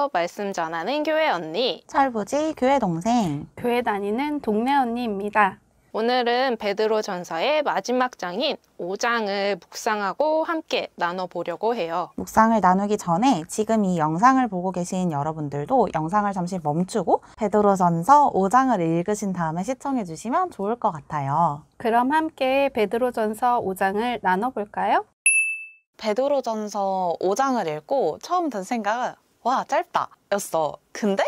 안녕하세요. 말씀 전하는 교회 언니, 철부지 교회 동생, 교회 다니는 동네 언니입니다. 오늘은 베드로전서의 마지막 장인 5장을 묵상하고 함께 나눠보려고 해요. 묵상을 나누기 전에 지금 이 영상을 보고 계신 여러분들도 영상을 잠시 멈추고 베드로전서 5장을 읽으신 다음에 시청해 주시면 좋을 것 같아요. 그럼 함께 베드로전서 5장을 나눠볼까요? 베드로전서 5장을 읽고 처음 든 생각은 와, 짧다 였어. 근데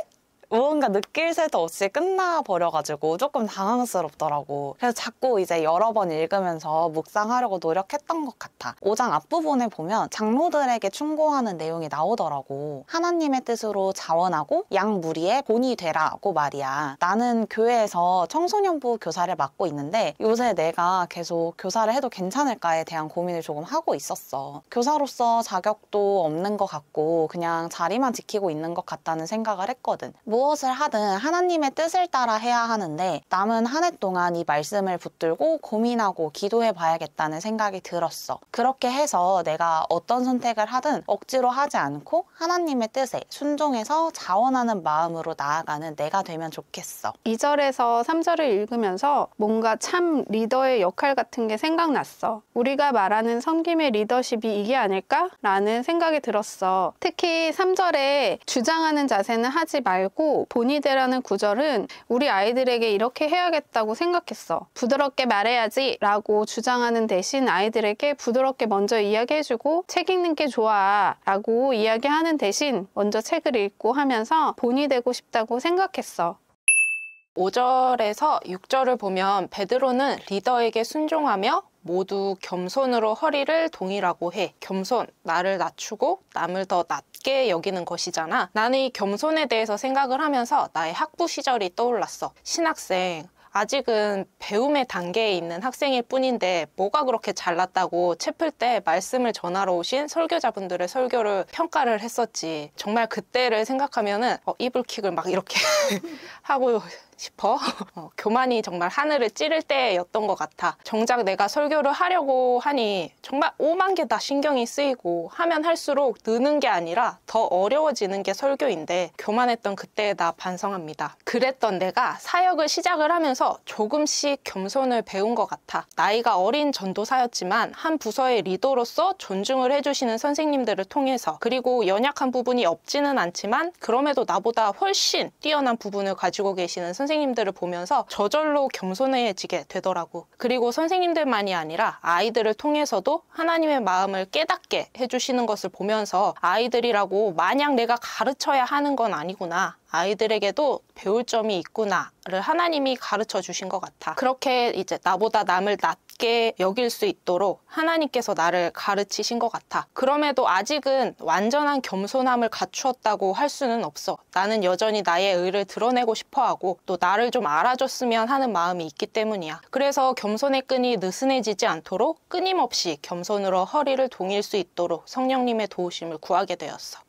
무언가 느낄 새도 없이 끝나버려가지고 조금 당황스럽더라고. 그래서 자꾸 이제 여러 번 읽으면서 묵상하려고 노력했던 것 같아. 5장 앞부분에 보면 장로들에게 충고하는 내용이 나오더라고. 하나님의 뜻으로 자원하고 양 무리의 본이 되라고 말이야. 나는 교회에서 청소년부 교사를 맡고 있는데 요새 내가 계속 교사를 해도 괜찮을까에 대한 고민을 조금 하고 있었어. 교사로서 자격도 없는 것 같고 그냥 자리만 지키고 있는 것 같다는 생각을 했거든. 무엇을 하든 하나님의 뜻을 따라 해야 하는데 남은 한 해 동안 이 말씀을 붙들고 고민하고 기도해 봐야겠다는 생각이 들었어. 그렇게 해서 내가 어떤 선택을 하든 억지로 하지 않고 하나님의 뜻에 순종해서 자원하는 마음으로 나아가는 내가 되면 좋겠어. 2절에서 3절을 읽으면서 뭔가 참 리더의 역할 같은 게 생각났어. 우리가 말하는 섬김의 리더십이 이게 아닐까라는 생각이 들었어. 특히 3절에 주장하는 자세는 하지 말고 본이 되라는 구절은 우리 아이들에게 이렇게 해야겠다고 생각했어. 부드럽게 말해야지 라고 주장하는 대신 아이들에게 부드럽게 먼저 이야기해주고 책 읽는 게 좋아 라고 이야기하는 대신 먼저 책을 읽고 하면서 본이 되고 싶다고 생각했어. 5절에서 6절을 보면 베드로는 리더에게 순종하며 모두 겸손으로 허리를 동이라고 해. 겸손, 나를 낮추고 남을 더 낮게 여기는 것이잖아. 나는 이 겸손에 대해서 생각을 하면서 나의 학부 시절이 떠올랐어. 신학생, 아직은 배움의 단계에 있는 학생일 뿐인데 뭐가 그렇게 잘났다고 채플 때 말씀을 전하러 오신 설교자분들의 설교를 평가를 했었지. 정말 그때를 생각하면은 이불킥을 막 이렇게 하고 싶어. 교만이 정말 하늘을 찌를 때였던 것 같아. 정작 내가 설교를 하려고 하니 정말 오만 개 다 신경이 쓰이고 하면 할수록 느는 게 아니라 더 어려워지는 게 설교인데 교만했던 그때의 나 반성합니다. 그랬던 내가 사역을 시작을 하면서 조금씩 겸손을 배운 것 같아. 나이가 어린 전도사였지만 한 부서의 리더로서 존중을 해주시는 선생님들을 통해서 그리고 연약한 부분이 없지는 않지만 그럼에도 나보다 훨씬 뛰어난 부분을 가지고 계시는 선생님들을 보면서 저절로 겸손해지게 되더라고. 그리고 선생님들만이 아니라 아이들을 통해서도 하나님의 마음을 깨닫게 해주시는 것을 보면서 아이들이라고 마냥 내가 가르쳐야 하는 건 아니구나. 아이들에게도 배울 점이 있구나를 하나님이 가르쳐 주신 것 같아. 그렇게 이제 나보다 남을 낮게 여길 수 있도록 하나님께서 나를 가르치신 것 같아. 그럼에도 아직은 완전한 겸손함을 갖추었다고 할 수는 없어. 나는 여전히 나의 의를 드러내고 싶어 하고 또 나를 좀 알아줬으면 하는 마음이 있기 때문이야. 그래서 겸손의 끈이 느슨해지지 않도록 끊임없이 겸손으로 허리를 동일 수 있도록 성령님의 도우심을 구하게 되었어.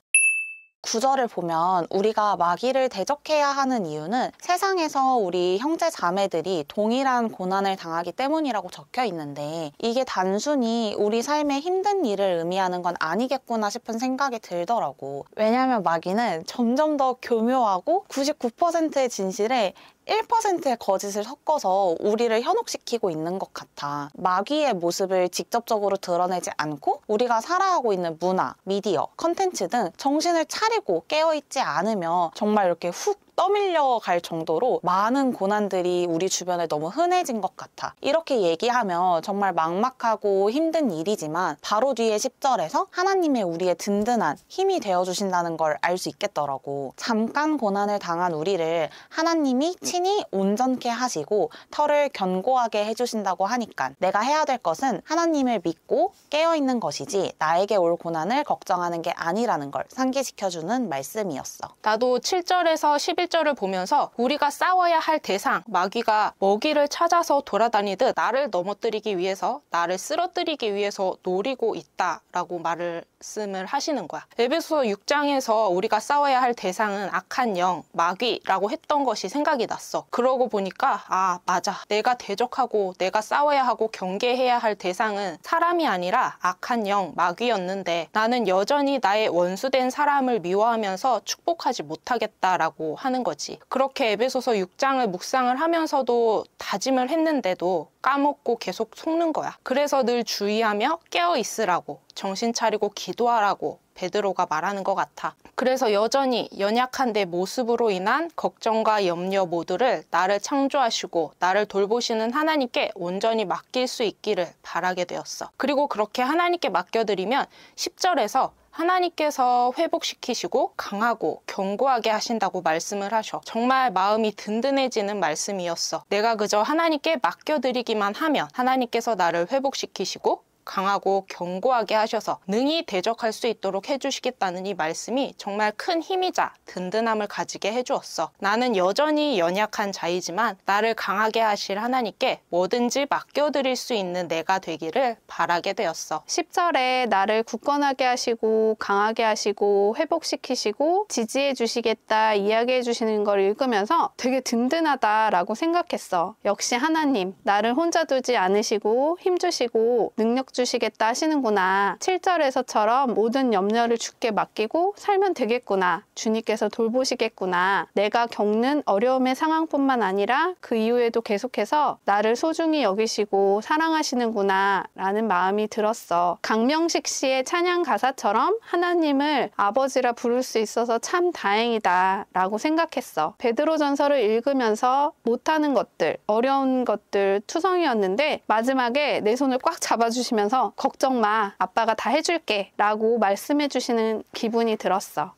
9절을 보면 우리가 마귀를 대적해야 하는 이유는 세상에서 우리 형제 자매들이 동일한 고난을 당하기 때문이라고 적혀 있는데 이게 단순히 우리 삶에 힘든 일을 의미하는 건 아니겠구나 싶은 생각이 들더라고. 왜냐하면 마귀는 점점 더 교묘하고 99%의 진실에 1%의 거짓을 섞어서 우리를 현혹시키고 있는 것 같아. 마귀의 모습을 직접적으로 드러내지 않고 우리가 살아가고 있는 문화, 미디어, 컨텐츠 등 정신을 차리고 깨어있지 않으면 정말 이렇게 훅 떠밀려 갈 정도로 많은 고난들이 우리 주변에 너무 흔해진 것 같아. 이렇게 얘기하면 정말 막막하고 힘든 일이지만 바로 뒤에 10절에서 하나님의 우리의 든든한 힘이 되어주신다는 걸 알 수 있겠더라고. 잠깐 고난을 당한 우리를 하나님이 친히 온전케 하시고 털을 견고하게 해주신다고 하니까 내가 해야 될 것은 하나님을 믿고 깨어있는 것이지 나에게 올 고난을 걱정하는 게 아니라는 걸 상기시켜주는 말씀이었어. 나도 7절에서 11절을 보면서 우리가 싸워야 할 대상, 마귀가 먹이를 찾아서 돌아다니듯 나를 넘어뜨리기 위해서, 나를 쓰러뜨리기 위해서 노리고 있다라고 말을 말씀을 하시는 거야. 에베소서 6장에서 우리가 싸워야 할 대상은 악한 영, 마귀라고 했던 것이 생각이 났어. 그러고 보니까 맞아. 내가 대적하고 내가 싸워야 하고 경계해야 할 대상은 사람이 아니라 악한 영, 마귀였는데 나는 여전히 나의 원수된 사람을 미워하면서 축복하지 못하겠다라고 하는 거지. 그렇게 에베소서 6장을 묵상을 하면서도 다짐을 했는데도 까먹고 계속 속는 거야. 그래서 늘 주의하며 깨어 있으라고, 정신 차리고 기도하라고 베드로가 말하는 것 같아. 그래서 여전히 연약한 내 모습으로 인한 걱정과 염려 모두를 나를 창조하시고 나를 돌보시는 하나님께 온전히 맡길 수 있기를 바라게 되었어. 그리고 그렇게 하나님께 맡겨드리면 10절에서 하나님께서 회복시키시고 강하고 견고하게 하신다고 말씀을 하셔. 정말 마음이 든든해지는 말씀이었어. 내가 그저 하나님께 맡겨드리기만 하면 하나님께서 나를 회복시키시고 강하고 견고하게 하셔서 능히 대적할 수 있도록 해주시겠다는 이 말씀이 정말 큰 힘이자 든든함을 가지게 해주었어. 나는 여전히 연약한 자이지만 나를 강하게 하실 하나님께 뭐든지 맡겨드릴 수 있는 내가 되기를 바라게 되었어. 10절에 나를 굳건하게 하시고 강하게 하시고 회복시키시고 지지해 주시겠다 이야기해 주시는 걸 읽으면서 되게 든든하다라고 생각했어. 역시 하나님, 나를 혼자 두지 않으시고 힘주시고 능력 주시겠다 하시는구나. 7절에서처럼 모든 염려를 주께 맡기고 살면 되겠구나. 주님께서 돌보시겠구나. 내가 겪는 어려움의 상황뿐만 아니라 그 이후에도 계속해서 나를 소중히 여기시고 사랑하시는구나 라는 마음이 들었어. 강명식 씨의 찬양 가사처럼 하나님을 아버지라 부를 수 있어서 참 다행이다 라고 생각했어. 베드로전서를 읽으면서 못하는 것들, 어려운 것들 투성이었는데 마지막에 내 손을 꽉 잡아주시면서 걱정 마, 아빠가 다 해줄게 라고 말씀해 주시는 기분이 들었어.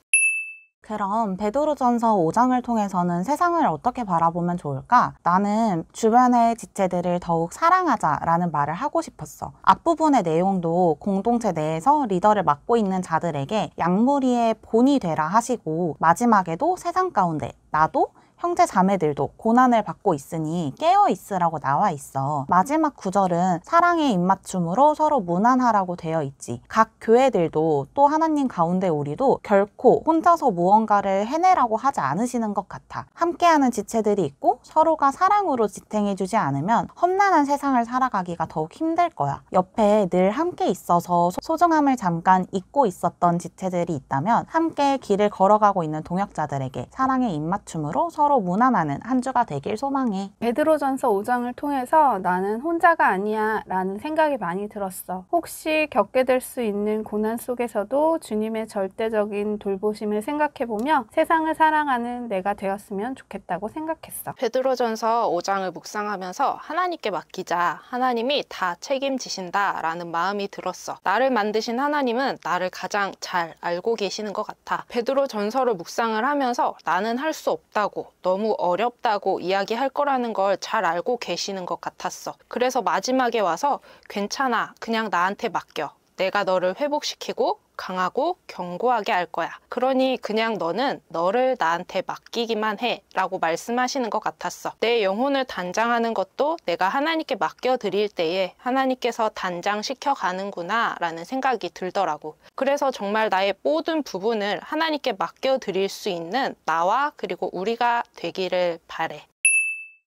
그럼 베드로전서 5장을 통해서는 세상을 어떻게 바라보면 좋을까? 나는 주변의 지체들을 더욱 사랑하자라는 말을 하고 싶었어. 앞부분의 내용도 공동체 내에서 리더를 맡고 있는 자들에게 양무리의 본이 되라 하시고 마지막에도 세상 가운데 나도 형제 자매들도 고난을 받고 있으니 깨어 있으라고 나와 있어. 마지막 구절은 사랑의 입맞춤으로 서로 무난하라고 되어 있지. 각 교회들도 또 하나님 가운데 우리도 결코 혼자서 무언가를 해내라고 하지 않으시는 것 같아. 함께하는 지체들이 있고 서로가 사랑으로 지탱해주지 않으면 험난한 세상을 살아가기가 더욱 힘들 거야. 옆에 늘 함께 있어서 소중함을 잠깐 잊고 있었던 지체들이 있다면 함께 길을 걸어가고 있는 동역자들에게 사랑의 입맞춤으로 서로 무난하는 한 주가 되길 소망해. 베드로전서 5장을 통해서 나는 혼자가 아니야 라는 생각이 많이 들었어. 혹시 겪게 될 수 있는 고난 속에서도 주님의 절대적인 돌보심을 생각해보며 세상을 사랑하는 내가 되었으면 좋겠다고 생각했어. 베드로전서 5장을 묵상하면서 하나님께 맡기자. 하나님이 다 책임지신다 라는 마음이 들었어. 나를 만드신 하나님은 나를 가장 잘 알고 계시는 것 같아. 베드로전서를 묵상을 하면서 나는 할 수 없다고 너무 어렵다고 이야기할 거라는 걸 잘 알고 계시는 것 같았어. 그래서 마지막에 와서 괜찮아, 그냥 나한테 맡겨. 내가 너를 회복시키고 강하고 견고하게 할 거야. 그러니 그냥 너는 너를 나한테 맡기기만 해 라고 말씀하시는 것 같았어. 내 영혼을 단장하는 것도 내가 하나님께 맡겨드릴 때에 하나님께서 단장시켜 가는구나 라는 생각이 들더라고. 그래서 정말 나의 모든 부분을 하나님께 맡겨드릴 수 있는 나와 그리고 우리가 되기를 바래.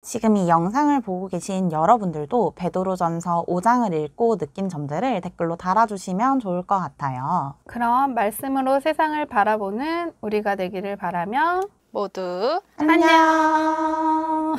지금 이 영상을 보고 계신 여러분들도 베드로전서 5장을 읽고 느낀 점들을 댓글로 달아주시면 좋을 것 같아요. 그럼 말씀으로 세상을 바라보는 우리가 되기를 바라며 모두 안녕.